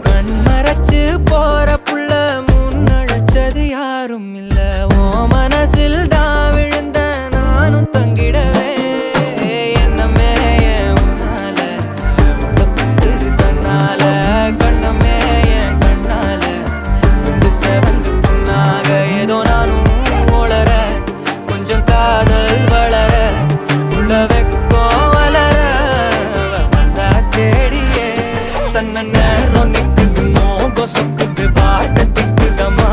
கண்மறைச்சு போற புள்ள முன்னழைச்சது யாரும் இல்ல. ஓ மனசில் தான் விழுந்த நானும் தங்கிடவே என்னமே உன்னால உள்ள புந்துரு தன்னால கண்ணமே என் கண்ணால வந்து செவந்து புண்ணாக ஏதோ நானும் ஓளற கொஞ்சம் காதல் வளர உள்ள வெக்கோ வளர வந்தா தேடியே தன்ன நேரம் நிக்குது மோகம் சொக்குது பாட்ட திக்குதமா